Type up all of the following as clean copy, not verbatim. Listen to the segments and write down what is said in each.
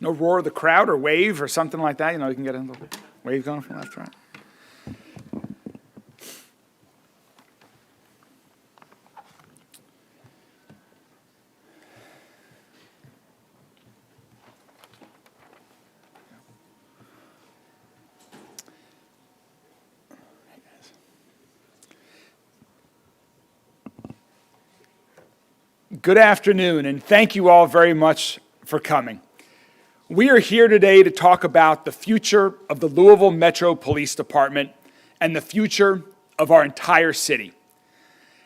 No roar of the crowd or wave or something like that. You know, you can get a little wave going from left to right. Good afternoon, and thank you all very much for coming. We are here today to talk about the future of the Louisville Metro Police Department and the future of our entire city,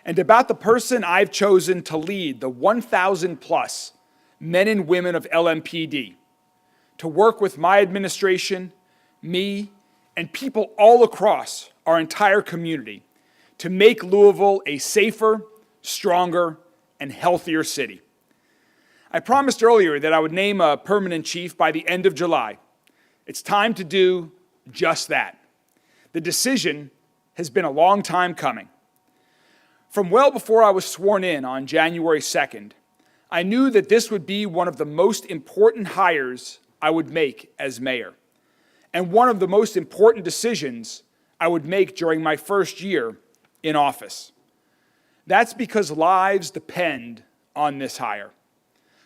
and about the person I've chosen to lead the 1,000 plus men and women of LMPD, to work with my administration, me, and people all across our entire community to make Louisville a safer, stronger, and healthier city. I promised earlier that I would name a permanent chief by the end of July. It's time to do just that. The decision has been a long time coming. From well before I was sworn in on January 2nd, I knew that this would be one of the most important hires I would make as mayor, and one of the most important decisions I would make during my first year in office. That's because lives depend on this hire,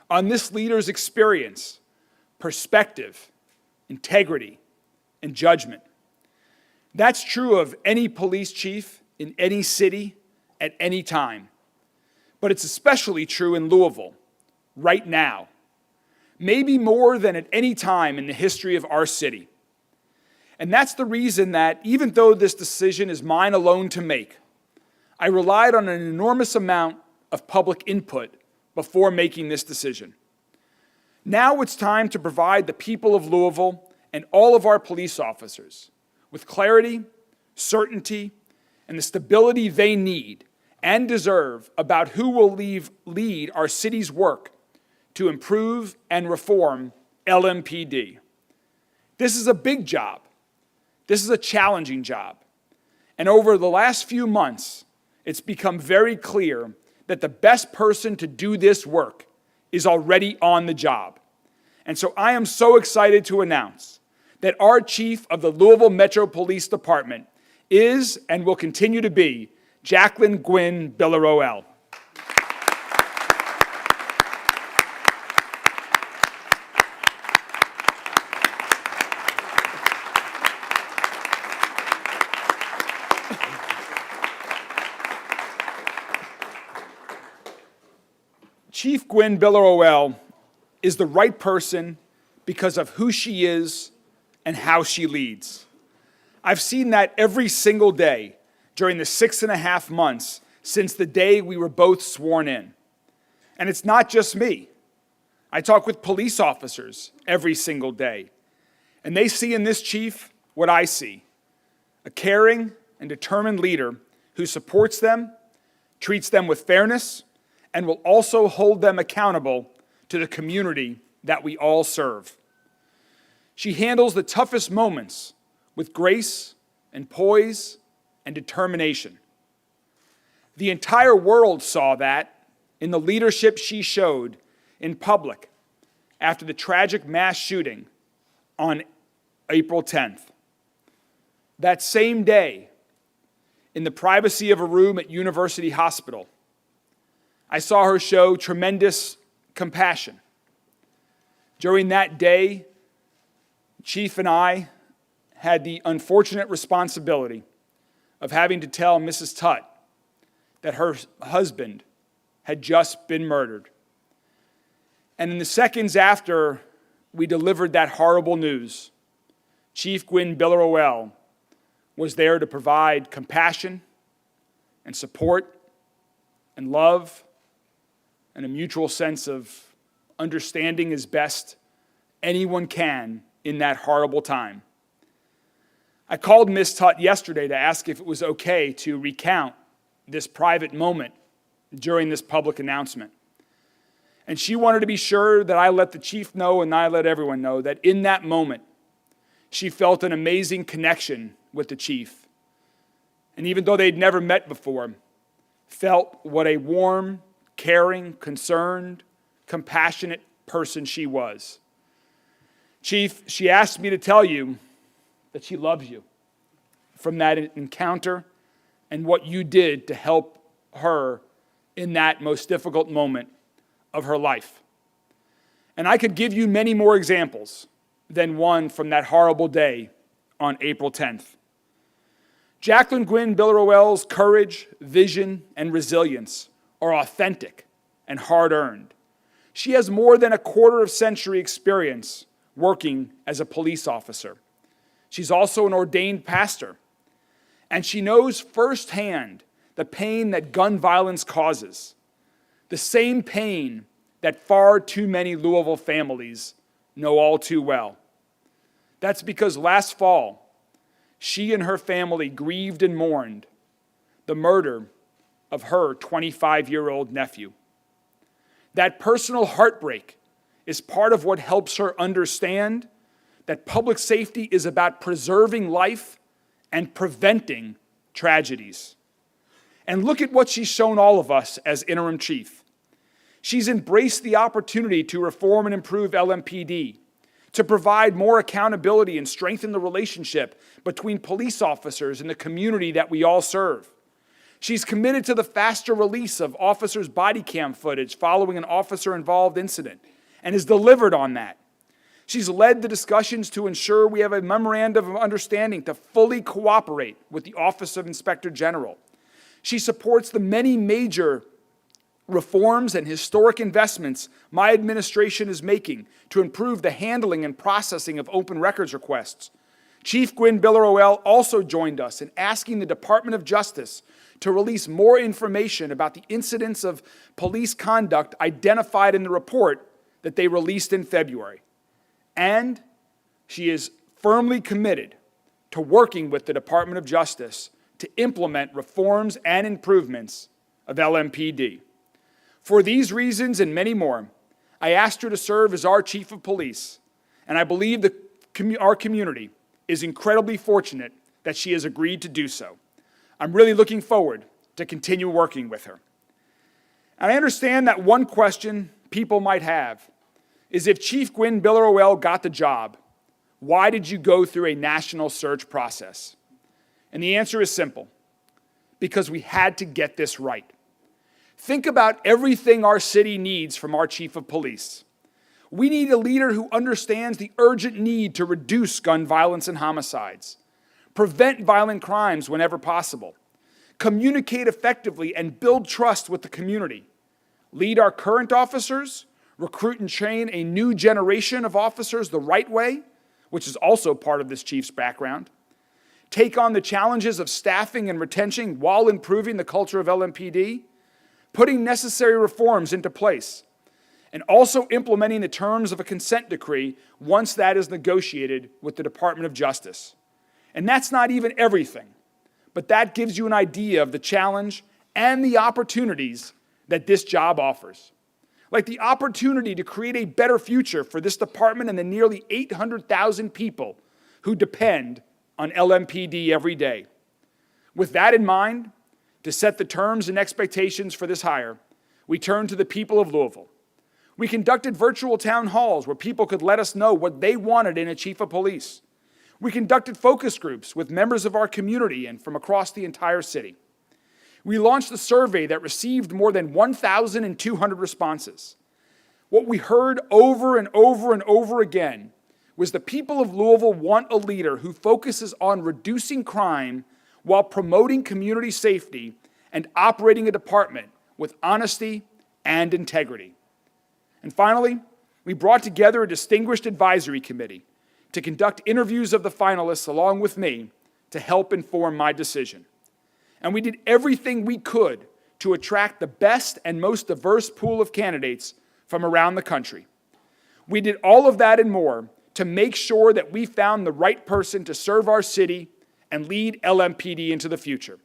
on this leader's experience, perspective, integrity, and judgment. That's true of any police chief in any city at any time. But it's especially true in Louisville, right now, maybe more than at any time in the history of our city. And that's the reason that even though this decision is mine alone to make, I relied on an enormous amount of public input before making this decision. Now it's time to provide the people of Louisville and all of our police officers with clarity, certainty, and the stability they need and deserve about who will lead our city's work to improve and reform LMPD. This is a big job. This is a challenging job. And over the last few months, it's become very clear that the best person to do this work is already on the job. And so I am so excited to announce that our chief of the Louisville Metro Police Department is and will continue to be Jacquelyn Gwinn-Villaroel. Chief Gwinn-Villaroel is the right person because of who she is and how she leads. I've seen that every single day during the 6.5 months since the day we were both sworn in. And it's not just me. I talk with police officers every single day, and they see in this chief what I see: a caring and determined leader who supports them, treats them with fairness, and will also hold them accountable to the community that we all serve. She handles the toughest moments with grace and poise and determination. The entire world saw that in the leadership she showed in public after the tragic mass shooting on April 10th. That same day, in the privacy of a room at University Hospital, I saw her show tremendous compassion. During that day, Chief and I had the unfortunate responsibility of having to tell Mrs. Tutt that her husband had just been murdered. And in the seconds after we delivered that horrible news, Chief Gwinn-Villaroel was there to provide compassion and support and love and a mutual sense of understanding as best anyone can in that horrible time. I called Ms. Tutt yesterday to ask if it was okay to recount this private moment during this public announcement. And she wanted to be sure that I let the chief know and I let everyone know that in that moment, she felt an amazing connection with the chief. And even though they'd never met before, felt what a warm, caring, concerned, compassionate person she was. Chief, she asked me to tell you that she loves you from that encounter and what you did to help her in that most difficult moment of her life. And I could give you many more examples than one from that horrible day on April 10th. Jacquelyn Gwinn-Villaroel's courage, vision, and resilience are authentic and hard-earned. She has more than a quarter-century experience working as a police officer. She's also an ordained pastor, and she knows firsthand the pain that gun violence causes, the same pain that far too many Louisville families know all too well. That's because last fall, she and her family grieved and mourned the murder of her 25-year-old nephew. That personal heartbreak is part of what helps her understand that public safety is about preserving life and preventing tragedies. And look at what she's shown all of us as interim chief. She's embraced the opportunity to reform and improve LMPD, to provide more accountability and strengthen the relationship between police officers and the community that we all serve. She's committed to the faster release of officers' body cam footage following an officer-involved incident and has delivered on that. She's led the discussions to ensure we have a memorandum of understanding to fully cooperate with the Office of Inspector General. She supports the many major reforms and historic investments my administration is making to improve the handling and processing of open records requests. Chief Gwinn-Villaroel also joined us in asking the Department of Justice to release more information about the incidents of police conduct identified in the report that they released in February. And she is firmly committed to working with the Department of Justice to implement reforms and improvements of LMPD. For these reasons and many more, I asked her to serve as our chief of police, and I believe our community is incredibly fortunate that she has agreed to do so. I'm really looking forward to continue working with her. And I understand that one question people might have is, if Chief Gwinn-Villaroel got the job, why did you go through a national search process? And the answer is simple: because we had to get this right. Think about everything our city needs from our chief of police. We need a leader who understands the urgent need to reduce gun violence and homicides, prevent violent crimes whenever possible, communicate effectively and build trust with the community, lead our current officers, recruit and train a new generation of officers the right way, which is also part of this chief's background, take on the challenges of staffing and retention while improving the culture of LMPD, putting necessary reforms into place, and also implementing the terms of a consent decree once that is negotiated with the Department of Justice. And that's not even everything, but that gives you an idea of the challenge and the opportunities that this job offers. Like the opportunity to create a better future for this department and the nearly 800,000 people who depend on LMPD every day. With that in mind, to set the terms and expectations for this hire, we turned to the people of Louisville. We conducted virtual town halls where people could let us know what they wanted in a chief of police. We conducted focus groups with members of our community and from across the entire city. We launched a survey that received more than 1,200 responses. What we heard over and over and over again was the people of Louisville want a leader who focuses on reducing crime while promoting community safety and operating a department with honesty and integrity. And finally, we brought together a distinguished advisory committee to conduct interviews of the finalists along with me to help inform my decision. And we did everything we could to attract the best and most diverse pool of candidates from around the country. We did all of that and more to make sure that we found the right person to serve our city and lead LMPD into the future.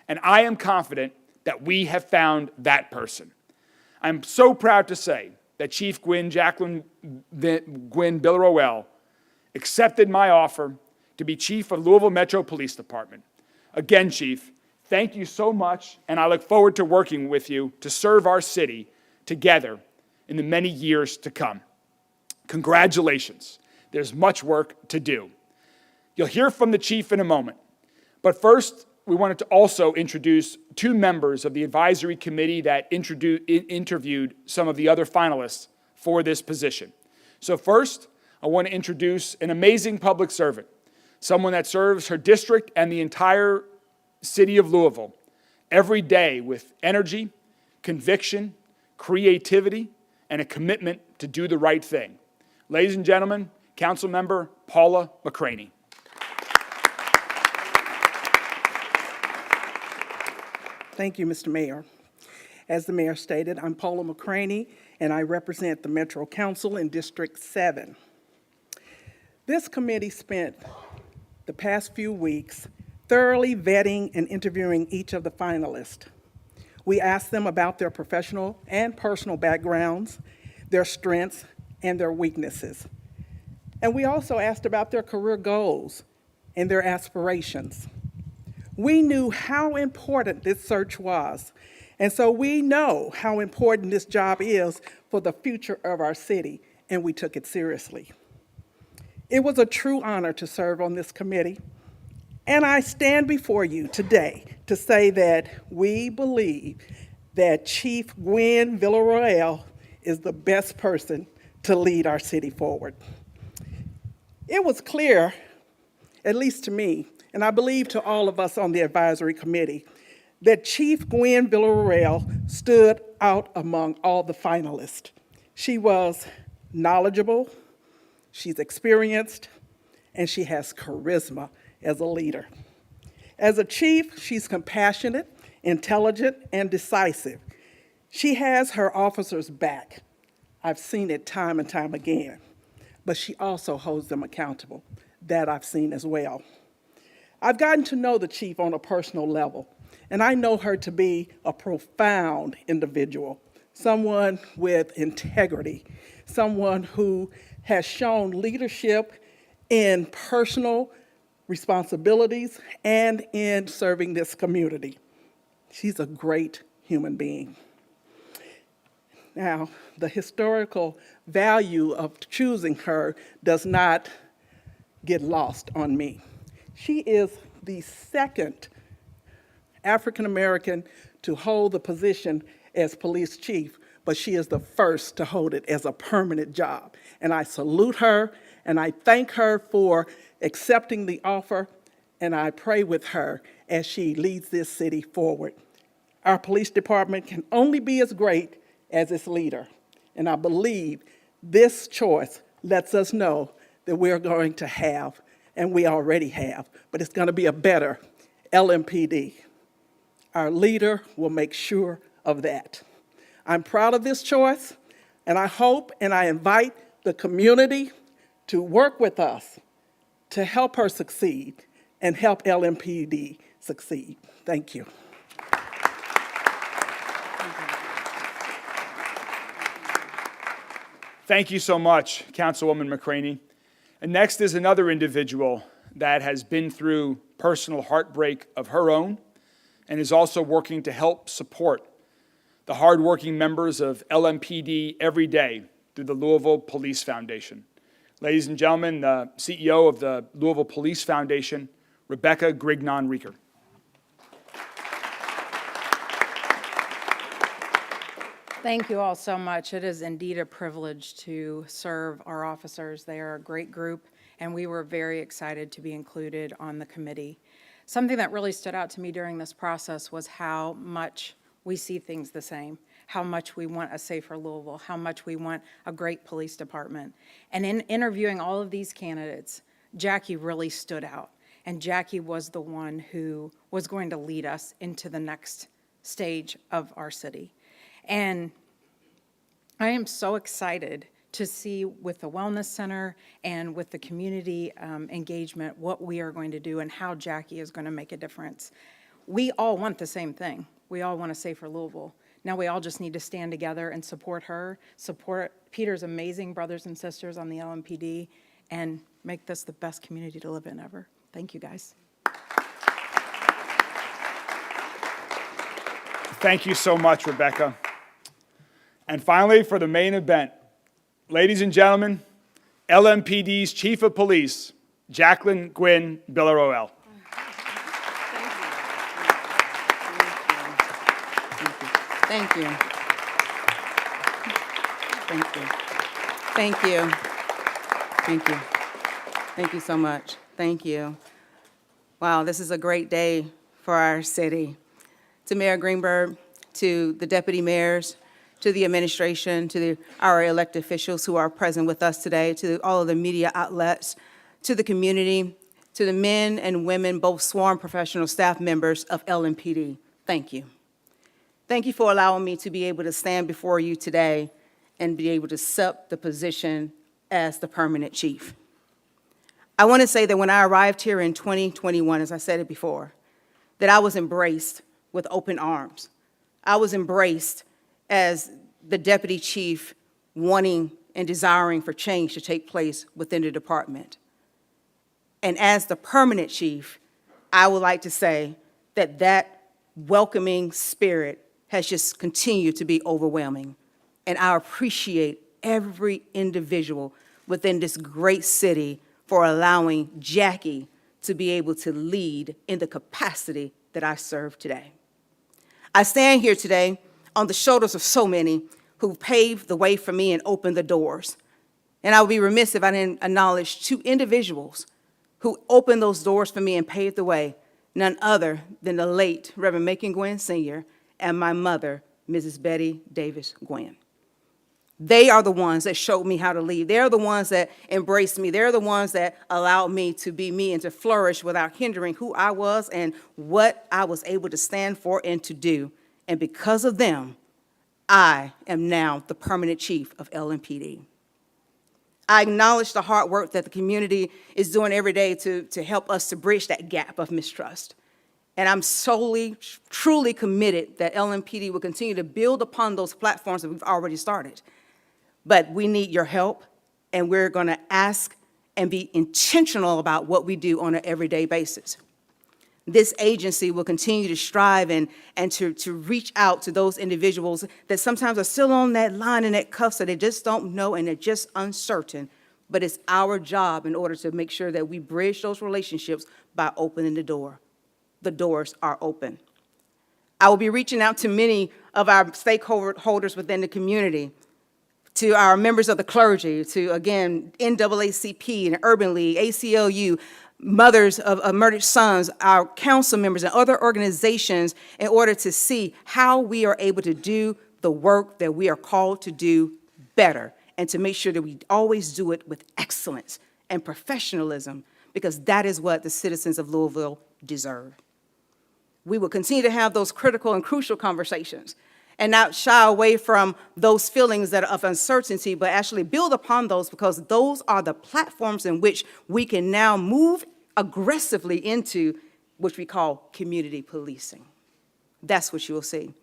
And I am confident that we have found that person. I'm so proud to say that Chief Jacquelyn Gwinn-Villaroel accepted my offer to be Chief of Louisville Metro Police Department. Again, Chief, thank you so much, and I look forward to working with you to serve our city together in the many years to come. Congratulations. there's much work to do. You'll hear from the chief in a moment. But first, we wanted to also introduce two members of the advisory committee that interviewed some of the other finalists for this position. So first, I want to introduce an amazing public servant, someone that serves her district and the entire city of Louisville every day with energy, conviction, creativity, and a commitment to do the right thing. Ladies and gentlemen, Councilmember Paula McCraney. Thank you, Mr. Mayor. As the mayor stated, I'm Paula McCraney, and I represent the Metro Council in District 7. This committee spent the past few weeks thoroughly vetting and interviewing each of the finalists. We asked them about their professional and personal backgrounds, their strengths, and their weaknesses. And we also asked about their career goals and their aspirations. We knew how important this search was, and so we know how important this job is for the future of our city, and we took it seriously. It was a true honor to serve on this committee, and I stand before you today to say that we believe that Chief Gwinn-Villaroel is the best person to lead our city forward. It was clear, at least to me, and I believe to all of us on the advisory committee, that Chief Gwinn-Villaroel stood out among all the finalists. She was knowledgeable, she's experienced, and she has charisma as a leader. As a chief, she's compassionate, intelligent, and decisive. She has her officers' back. I've seen it time and time again, but she also holds them accountable. That I've seen as well. I've gotten to know the chief on a personal level, and I know her to be a profound individual, someone with integrity, someone who has shown leadership in personal responsibilities and in serving this community. She's a great human being. Now, the historical value of choosing her does not get lost on me. She is the second African-American to hold the position as police chief, but she is the first to hold it as a permanent job. And I salute her, and I thank her for accepting the offer, and I pray with her as she leads this city forward. Our police department can only be as great as its leader, and I believe this choice lets us know that we're going to have, and we already have, but it's going to be a better LMPD. Our leader will make sure of that. I'm proud of this choice, and I hope and I invite the community to work with us to help her succeed and help LMPD succeed. Thank you. Thank you so much, Councilwoman McCraney. And next is another individual that has been through personal heartbreak of her own and is also working to help support the hardworking members of LMPD every day through the Louisville Police Foundation. Ladies and gentlemen, the CEO of the Louisville Police Foundation, Erika Shields. Thank you all so much. It is indeed a privilege to serve our officers. They are a great group, and we were very excited to be included on the committee. Something that really stood out to me during this process was how much we see things the same, how much we want a safer Louisville, how much we want a great police department. And in interviewing all of these candidates, Jackie really stood out. And Jackie was the one who was going to lead us into the next stage of our city. And I am so excited to see with the Wellness Center and with the community engagement what we are going to do and how Jackie is going to make a difference. We all want the same thing. We all want a safer Louisville. Now we all just need to stand together and support her, support Peter's amazing brothers and sisters on the LMPD, and make this the best community to live in ever. Thank you, guys. Thank you so much, Erika. And finally, for the main event, ladies and gentlemen, LMPD's Chief of Police, Jacquelyn Gwinn-Villaroel. Thank you. Thank you. Thank you. Thank you. Thank you so much. Thank you. Wow, this is a great day for our city. To Mayor Greenberg, to the deputy mayors, to the administration, to our elected officials who are present with us today, to all of the media outlets, to the community, to the men and women, both sworn professional staff members of LMPD, thank you. Thank you for allowing me to be able to stand before you today and be able to accept the position as the permanent chief. I want to say that when I arrived here in 2021, as I said it before, that I was embraced with open arms. I was embraced as the deputy chief wanting and desiring for change to take place within the department. And as the permanent chief, I would like to say that that welcoming spirit has just continued to be overwhelming. And I appreciate every individual within this great city for allowing Jackie to be able to lead in the capacity that I serve today. I stand here today on the shoulders of so many who paved the way for me and opened the doors. And I would be remiss if I didn't acknowledge two individuals who opened those doors for me and paved the way, none other than the late Reverend Macon Gwinn Sr. and my mother, Mrs. Betty Davis Gwinn. They are the ones that showed me how to lead. They're the ones that embraced me. They're the ones that allowed me to be me and to flourish without hindering who I was and what I was able to stand for and to do. And because of them, I am now the permanent chief of LMPD. I acknowledge the hard work that the community is doing every day to help us to bridge that gap of mistrust. And I'm truly committed that LMPD will continue to build upon those platforms that we've already started. But we need your help, and we're going to ask and be intentional about what we do on an everyday basis. This agency will continue to strive and to reach out to those individuals that sometimes are still on that line and that cuff, so they just don't know and they're just uncertain. But it's our job in order to make sure that we bridge those relationships by opening the door. The doors are open. I will be reaching out to many of our stakeholders within the community, to our members of the clergy, to, again, NAACP and Urban League, ACLU, mothers of murdered sons, our council members and other organizations, in order to see how we are able to do the work that we are called to do better, and to make sure that we always do it with excellence and professionalism, because that is what the citizens of Louisville deserve. We will continue to have those critical and crucial conversations and not shy away from those feelings that are of uncertainty, but actually build upon those, because those are the platforms in which we can now move aggressively into which we call community policing. That's what you will see.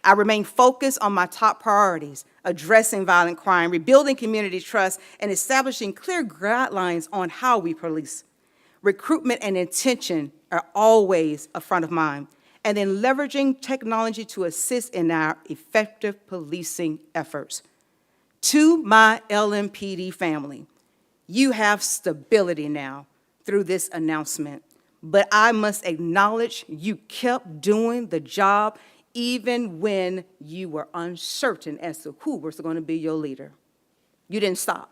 I remain focused on my top priorities: addressing violent crime, rebuilding community trust, and establishing clear guidelines on how we police. Recruitment and intention are always a front of mind, and then leveraging technology to assist in our effective policing efforts. To my LMPD family, you have stability now through this announcement, but I must acknowledge you kept doing the job even when you were uncertain as to who was going to be your leader. You didn't stop.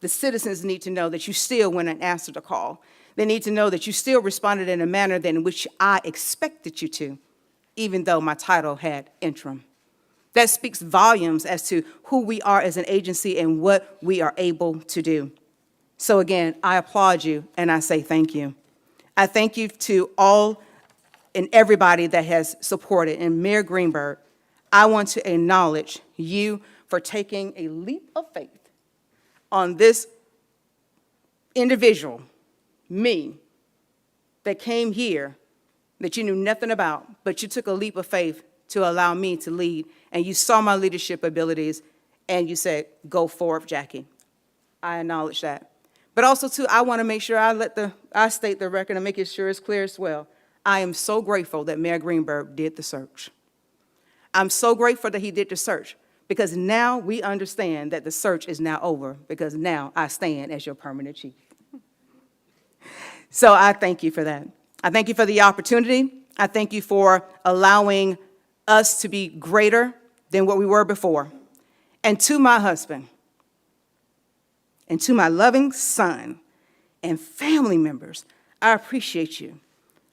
The citizens need to know that you still went and answered the call. They need to know that you still responded in a manner in which I expected you to, even though my title had interim. That speaks volumes as to who we are as an agency and what we are able to do. So again, I applaud you and I say thank you. I thank you to all and everybody that has supported. And Mayor Greenberg, I want to acknowledge you for taking a leap of faith on this individual, me, that came here that you knew nothing about, but you took a leap of faith to allow me to lead, and you saw my leadership abilities, and you said, go forward, Jackie. I acknowledge that. But also, too, I want to make sure I state the record and make it sure it's clear as well. I am so grateful that Mayor Greenberg did the search. I'm so grateful that he did the search, because now we understand that the search is now over, because now I stand as your permanent chief. So I thank you for that. I thank you for the opportunity. I thank you for allowing us to be greater than what we were before. And to my husband, and to my loving son and family members, I appreciate you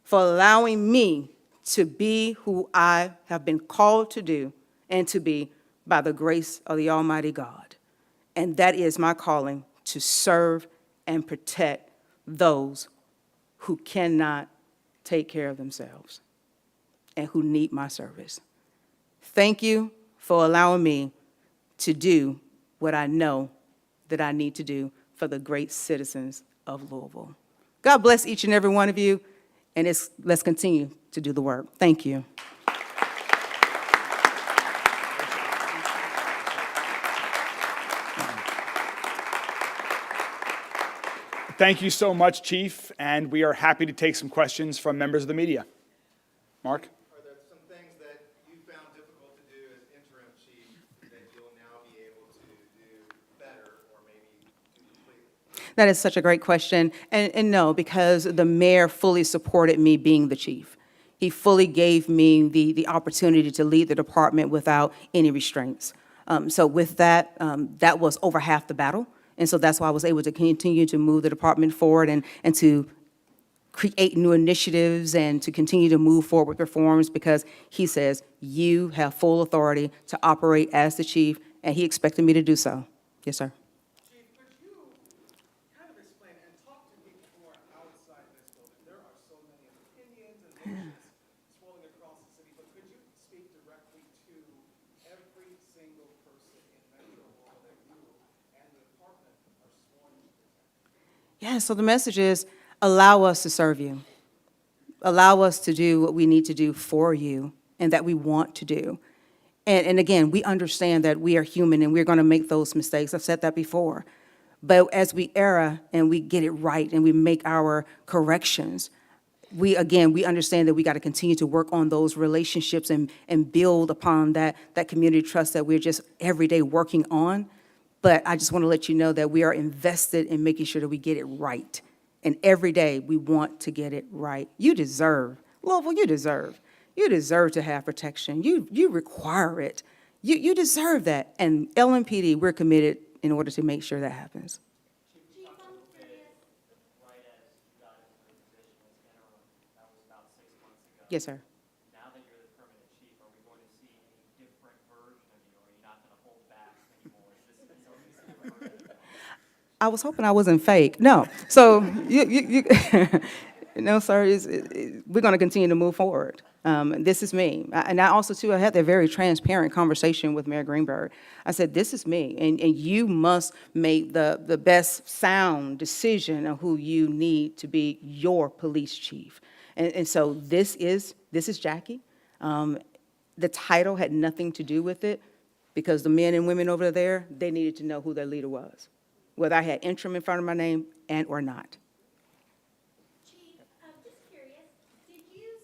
for allowing me to be who I have been called to do and to be by the grace of the Almighty God. And that is my calling, to serve and protect those who cannot take care of themselves and who need my service. Thank you for allowing me to do what I know that I need to do for the great citizens of Louisville. God bless each and every one of you, and let's continue to do the work. Thank you. Thank you so much, Chief, and we are happy to take some questions from members of the media. Mark? Are there some things that you found difficult to do as interim chief that you'll now be able to do better or maybe do completely? That is such a great question. And no, because the mayor fully supported me being the chief. He fully gave me the opportunity to lead the department without any restraints. So with that, that was over half the battle. And so that's why I was able to continue to move the department forward and to create new initiatives and to continue to move forward with reforms, because he says, you have full authority to operate as the chief, and he expected me to do so. Yes, sir. Chief, could you kind of explain and talk to people who are outside this building? There are so many opinions and emotions swirling across the city, but could you speak directly to every single person in Metro Louisville that you and the department are sworn to protect? Yeah, so the message is, allow us to serve you. Allow us to do what we need to do for you and that we want to do. And again, we understand that we are human and we're going to make those mistakes. I've said that before. But as we err and we get it right and we make our corrections, we understand that we got to continue to work on those relationships and build upon that community trust that we're just every day working on. But I just want to let you know that we are invested in making sure that we get it right. And every day we want to get it right. You deserve, Louisville, you deserve to have protection. You require it. You deserve that. And LMPD, we're committed in order to make sure that happens. Right as you got into the position as interim, that was about 6 months ago. Yes, sir. Now that you're the permanent chief, are we going to see any different version of you, or are you not going to hold back anymore? Is this something I was hoping I wasn't fake. No. So no, sir. We're going to continue to move forward. This is me. And I also, too, I had that very transparent conversation with Mayor Greenberg. I said, this is me, and you must make the best sound decision of who you need to be your police chief. And so this is Jackie. The title had nothing to do with it, because the men and women over there, they needed to know who their leader was, whether I had interim in front of my name and or not. Chief, I'm just curious, did you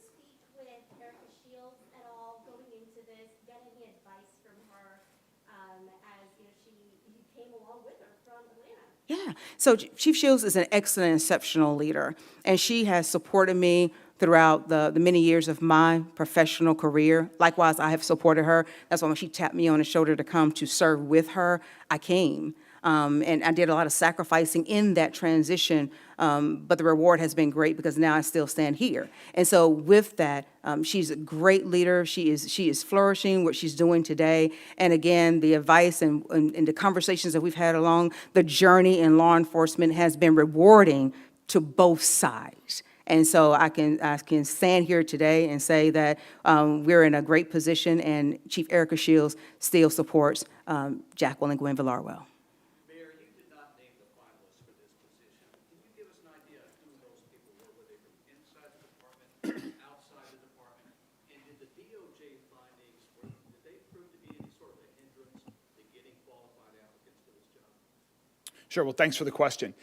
speak with Erika Shields at all going into this, get any advice from her, as you came along with her from Atlanta? Yeah, so Chief Shields is an excellent, exceptional leader, and she has supported me throughout the many years of my professional career. Likewise, I have supported her. That's why when she tapped me on the shoulder to come to serve with her, I came. And I did a lot of sacrificing in that transition, but the reward has been great because now I still stand here. And so with that, she's a great leader. She is flourishing what she's doing today. And again, the advice and the conversations that we've had along the journey in law enforcement has been rewarding to both sides. And so I can stand here today and say that we're in a great position, and Chief Erika Shields still supports Jacquelyn Gwinn-Villaroel. Mayor, you did not name the finalists for this position. Can you give us an idea of who those people were? Were they from inside the department, outside the department? And did the DOJ findings, did they prove to be any sort of a hindrance to getting qualified applicants for this job? Sure. Well, thanks for the question.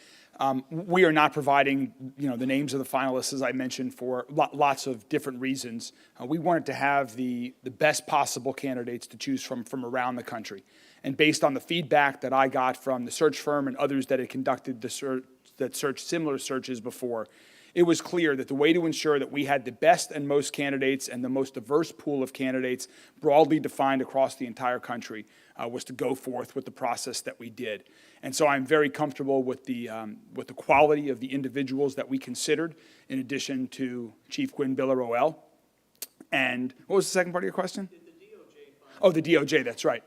We are not providing, the names of the finalists, as I mentioned, for lots of different reasons. We wanted to have the best possible candidates to choose from around the country. And based on the feedback that I got from the search firm and others that had conducted similar searches before, it was clear that the way to ensure that we had the best and most candidates and the most diverse pool of candidates broadly defined across the entire country was to go forth with the process that we did. And so I'm very comfortable with the quality of the individuals that we considered, in addition to Chief Gwinn-Villaroel. And what was the second part of your question? Oh, the DOJ, that's right.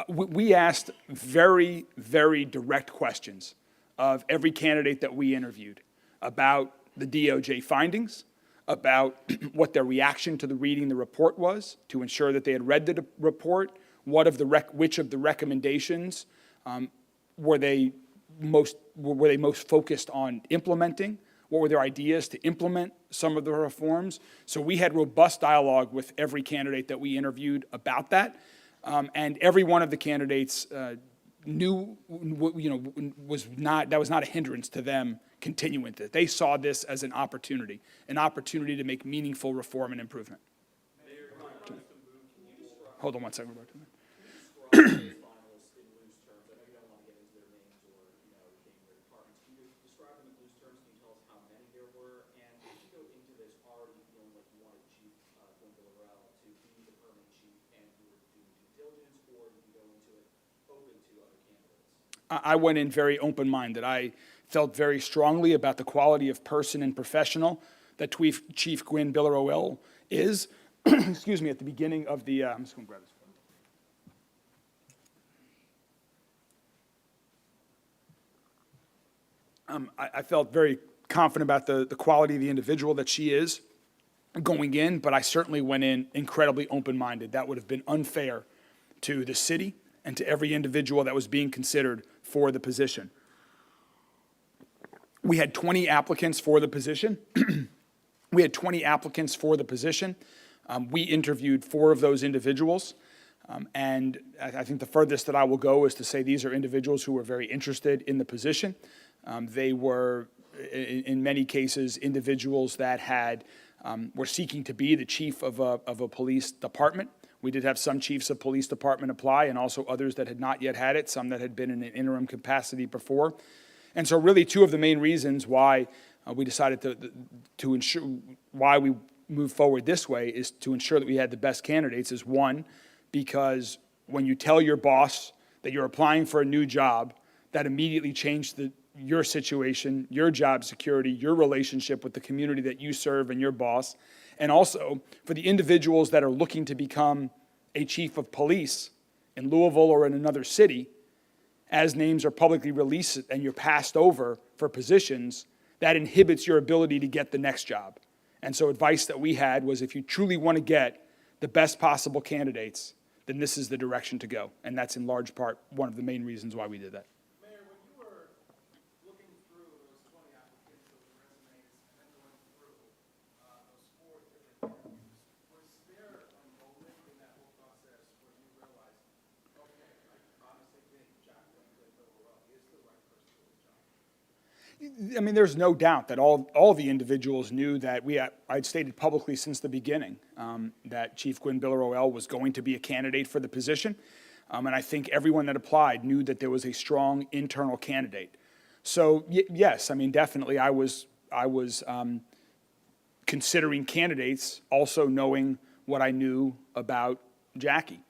We asked very, very direct questions of every candidate that we interviewed about the DOJ findings, about what their reaction to the reading the report was, to ensure that they had read the report, which of the recommendations were they most focused on implementing, what were their ideas to implement some of the reforms. So we had robust dialogue with every candidate that we interviewed about that, and every one of the candidates knew, that was not a hindrance to them continuing with it. They saw this as an opportunity to make meaningful reform and improvement. Hold on one second, Roberto. I went in very open-minded. I felt very strongly about the quality of person and professional that Chief Gwinn-Villaroel is. Excuse me, at the beginning of the, I'm just going to grab this. I felt very confident about the quality of the individual that she is going in, but I certainly went in incredibly open-minded. That would have been unfair to the city and to every individual that was being considered for the position. We had 20 applicants for the position. We interviewed 4 of those individuals. And I think the furthest that I will go is to say these are individuals who were very interested in the position. They were, in many cases, individuals that were seeking to be the chief of a police department. We did have some chiefs of police department apply, and also others that had not yet had it, some that had been in an interim capacity before. And so really 2 of the main reasons why we decided to ensure, why we moved forward this way, is to ensure that we had the best candidates. Is one, because when you tell your boss that you're applying for a new job, that immediately changed your situation, your job security, your relationship with the community that you serve and your boss. And also, for the individuals that are looking to become a chief of police in Louisville or in another city, as names are publicly released and you're passed over for positions, that inhibits your ability to get the next job. And so advice that we had was, if you truly want to get the best possible candidates, then this is the direction to go. And that's in large part one of the main reasons why we did that. Mayor, when you were looking through those 20 applicants, those resumes, and then going through those 4 different interviews, was there a moment in that whole process where you realized, okay, I honestly think Jacquelyn Gwinn-Villaroel is the right person for the job? I mean, there's no doubt that all the individuals knew that I'd stated publicly since the beginning that Chief Gwinn-Villaroel was going to be a candidate for the position. And I think everyone that applied knew that there was a strong internal candidate. So yes, I mean, definitely I was considering candidates, also knowing what I knew about Jackie.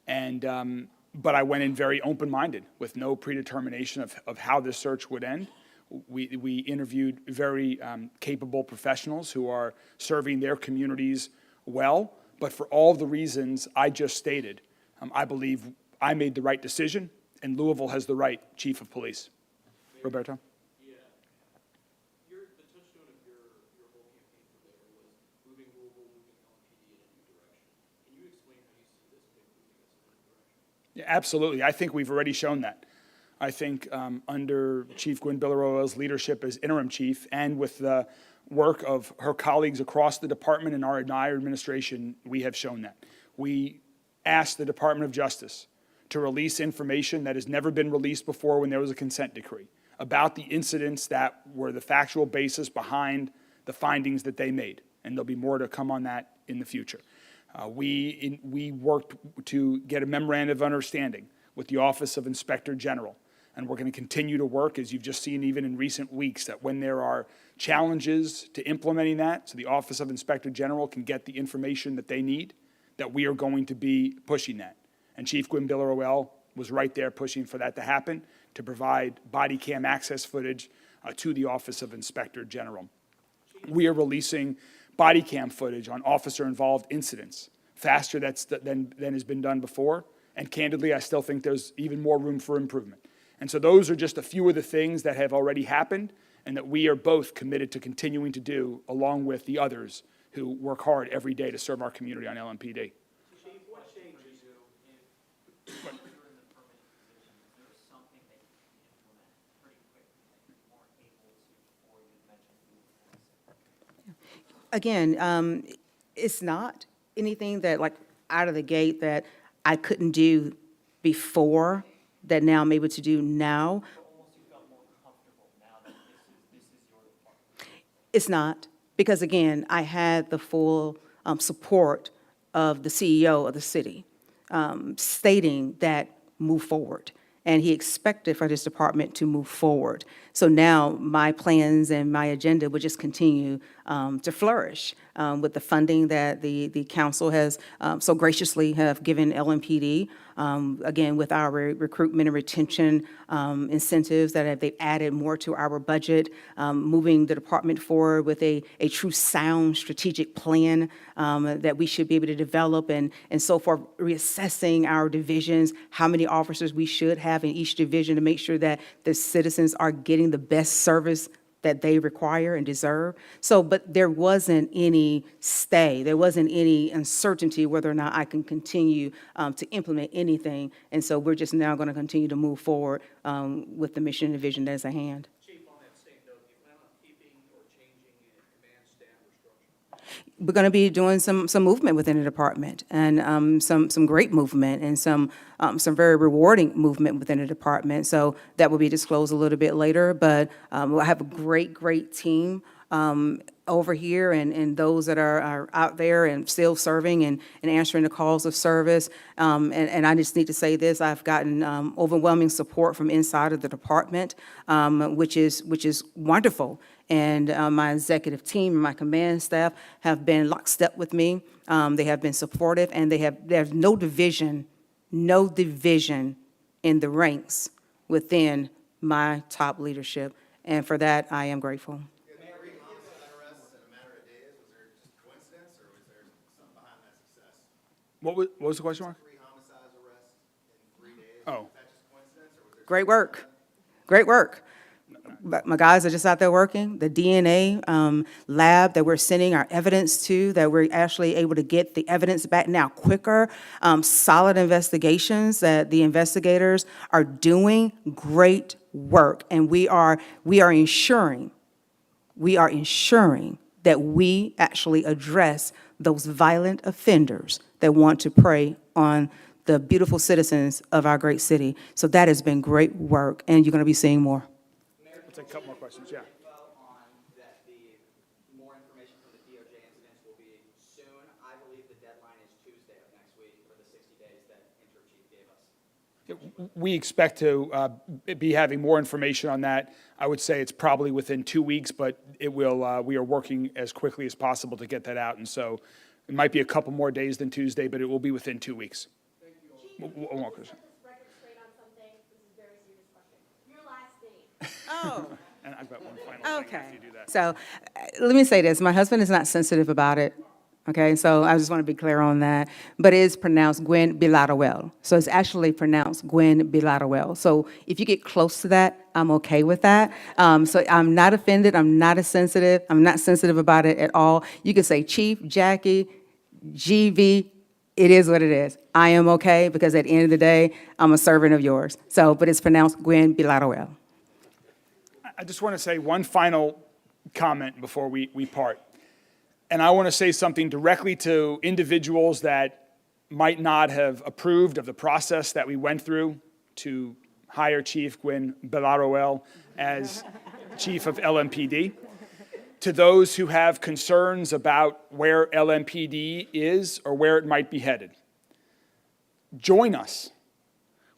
And, but I went in very open-minded with no predetermination of how this search would end. We interviewed very capable professionals who are serving their communities well, but for all the reasons I just stated, I believe I made the right decision, and Louisville has the right chief of police. Roberto? Yeah. The touchstone of your whole campaign for mayor was moving Louisville, moving LMPD in a new direction. Can you explain how you see this moving us in a new direction? Yeah, absolutely. I think we've already shown that. I think under Chief Gwinn-Villaroel's leadership as interim chief, and with the work of her colleagues across the department and our entire administration, we have shown that. We asked the Department of Justice to release information that has never been released before when there was a consent decree about the incidents that were the factual basis behind the findings that they made. And there'll be more to come on that in the future. We worked to get a memorandum of understanding with the Office of Inspector General. And we're going to continue to work, as you've just seen even in recent weeks, that when there are challenges to implementing that, so the Office of Inspector General can get the information that they need, that we are going to be pushing that. And Chief Gwinn-Villaroel was right there pushing for that to happen, to provide body cam access footage to the Office of Inspector General. We are releasing body cam footage on officer-involved incidents faster than has been done before. And candidly, I still think there's even more room for improvement. And so those are just a few of the things that have already happened and that we are both committed to continuing to do, along with the others who work hard every day to serve our community on LMPD. Chief, what changes if you're in the permanent position, is there something that you can implement pretty quickly that you weren't able to before you mentioned? Again, it's not anything that, like, out of the gate that I couldn't do before that now I'm able to do now. Almost you felt more comfortable now that this is your department. It's not, because again, I had the full support of the CEO of the city stating that move forward. And he expected for this department to move forward. So now my plans and my agenda would just continue to flourish with the funding that the council has so graciously have given LMPD. Again, with our recruitment and retention incentives that they've added more to our budget, moving the department forward with a true sound strategic plan that we should be able to develop and so forth, reassessing our divisions, how many officers we should have in each division to make sure that the citizens are getting the best service that they require and deserve. So, but there wasn't any stay. There wasn't any uncertainty whether or not I can continue to implement anything. And so we're just now going to continue to move forward with the mission and vision that's at hand. Chief, on that same note, do you plan on keeping or changing any command staff or structure? We're going to be doing some movement within the department, and some great movement, and some very rewarding movement within the department. So that will be disclosed a little bit later. But we'll have a great team over here, and those that are out there and still serving and answering the calls of service. And I just need to say this: I've gotten overwhelming support from inside of the department, which is wonderful. And my executive team and my command staff have been lockstep with me. They have been supportive, and there's no division in the ranks within my top leadership. And for that, I am grateful. Three homicide arrests in a matter of days, was there just coincidence or was there something behind that success? What was the question, Mark? 3 homicide arrests in 3 days, Oh. was that just coincidence or was there? Great work. But my guys are just out there working. The DNA lab that we're sending our evidence to, that we're actually able to get the evidence back now quicker. Solid investigations that the investigators are doing great work. And we are ensuring that we actually address those violent offenders that want to prey on the beautiful citizens of our great city. So that has been great work, and you're going to be seeing more. We'll take a couple more questions, yeah. On that the more information from the DOJ incidents will be soon. I believe the deadline is Tuesday of next week for the 60 days that Interim Chief gave us. We expect to be having more information on that. I would say it's probably within 2 weeks, but it will. We are working as quickly as possible to get that out, and so it might be a couple more days than Tuesday, but it will be within 2 weeks. Chief, One more question. Set this record straight on something. This is a very serious question. Your last name. Oh. And I've got one final thing Okay. after you do that. So let me say this. My husband is not sensitive about it. Okay, so I just want to be clear on that. But it is pronounced Gwinn-Villaroel. So it's actually pronounced Gwinn-Villaroel. So if you get close to that, I'm okay with that. So I'm not offended. I'm not sensitive. I'm not sensitive about it at all. You can say Chief, Jackie, GV. It is what it is. I am okay because at the end of the day, I'm a servant of yours. So, but it's pronounced Gwinn-Villaroel. I just want to say one final comment before we part. And I want to say something directly to individuals that might not have approved of the process that we went through to hire Chief Gwinn-Villaroel as Chief of LMPD. To those who have concerns about where LMPD is or where it might be headed, join us.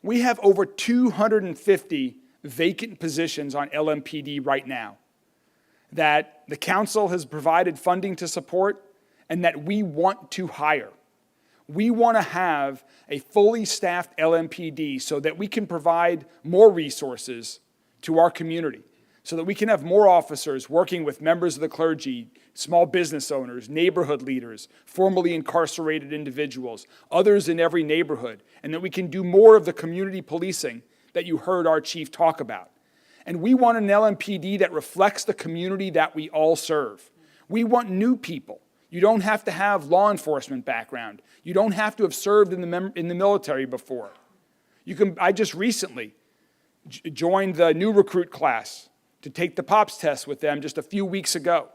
We have over 250 vacant positions on LMPD right now that the council has provided funding to support and that we want to hire. We want to have a fully staffed LMPD so that we can provide more resources to our community, so that we can have more officers working with members of the clergy, small business owners, neighborhood leaders, formerly incarcerated individuals, others in every neighborhood, and that we can do more of the community policing that you heard our chief talk about. And we want an LMPD that reflects the community that we all serve. We want new people. You don't have to have law enforcement background. You don't have to have served in the military before. I just recently joined the new recruit class to take the POPS test with them just a few weeks ago.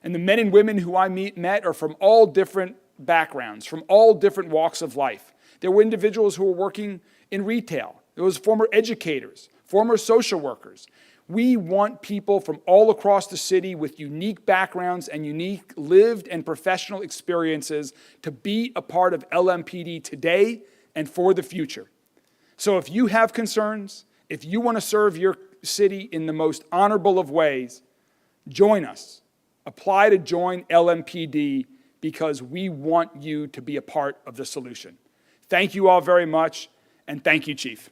And the men and women who I met are from all different backgrounds, from all different walks of life. There were individuals who were working in retail. There was former educators, former social workers. We want people from all across the city with unique backgrounds and unique lived and professional experiences to be a part of LMPD today and for the future. So if you have concerns, if you want to serve your city in the most honorable of ways, join us. Apply to join LMPD because we want you to be a part of the solution. Thank you all very much, and thank you, Chief.